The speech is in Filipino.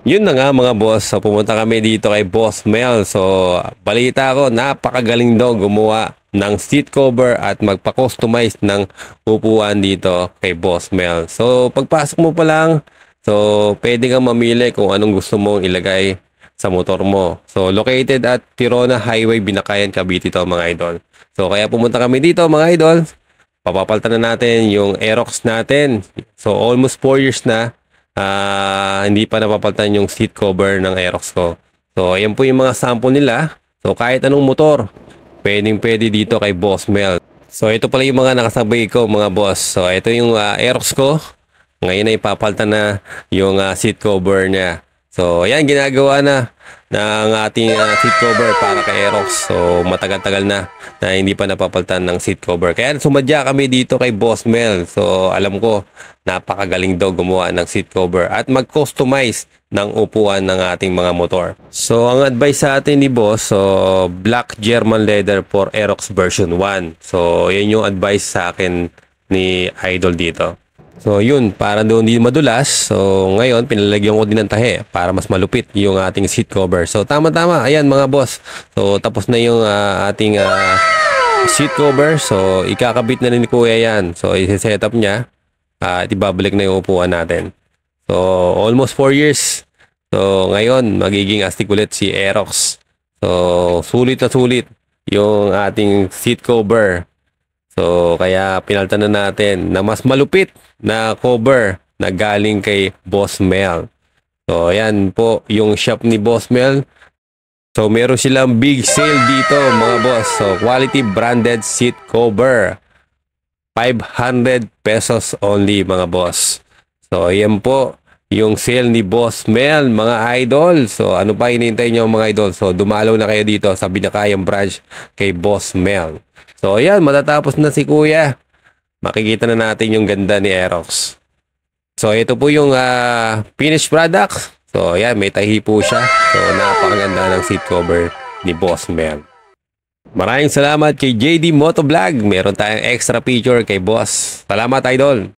Yun na nga mga boss, so pumunta kami dito kay Boss Mel. So balita ko, napakagaling daw gumawa ng seat cover at magpa-customize ng upuan dito kay Boss Mel. So pagpasok mo pa lang, so pwede kang mamili kung anong gusto mong ilagay sa motor mo. So located at Tirona Highway, Binakayan, Cavite to mga idol. So kaya pumunta kami dito mga idol. Papapalitan na natin yung Aerox natin. So almost 4 years na. Hindi pa napapalitan yung seat cover ng Aerox ko. So, ayan po yung mga sample nila. So, kahit anong motor, pwede dito kay Boss Mel. So, ito pala yung mga nakasabay ko mga boss. So, ito yung Aerox ko. Ngayon ay papalitan na yung seat cover niya. So, ayan, ginagawa na ng ating seat cover para kay Aerox. So, matagal-tagal na hindi pa napapalitan ng seat cover. Kaya sumadya kami dito kay Boss Mel. So, alam ko, napakagaling daw gumawa ng seat cover at mag-customize ng upuan ng ating mga motor. So, ang advice sa atin ni Boss, so, black German leather for Aerox version 1. So, yan yung advice sa akin ni Idol dito. So yun, para doon hindi madulas. So ngayon, pinalagyan ko din ng tahe para mas malupit yung ating seat cover. So tama-tama, ayan mga boss. So tapos na yung ating seat cover. So ikakabit na rin ni Kuya yan. So i-set up niya at ibabalik na yung upuan natin. So almost 4 years. So ngayon, magiging astig ulit si Aerox. So sulit na sulit yung ating seat cover. So, kaya pinalitan na natin na mas malupit na cover na galing kay Boss Mel. So, ayan po yung shop ni Boss Mel. So, meron silang big sale dito mga boss. So, quality branded seat cover. 500 pesos only mga boss. So, ayan po yung sale ni Boss Mel mga idol. So, ano pa hinihintay nyo mga idol? So, dumalaw na kayo dito sa Binakayang branch kay Boss Mel. So, ayan, matatapos na si Kuya. Makikita na natin yung ganda ni Aerox. So, ito po yung finished product. So, ayan, may tahi po siya. So, napakaganda ng seat cover ni Boss Mel. Maraming salamat kay JD Motovlog. Meron tayong extra feature kay Boss. Salamat, idol.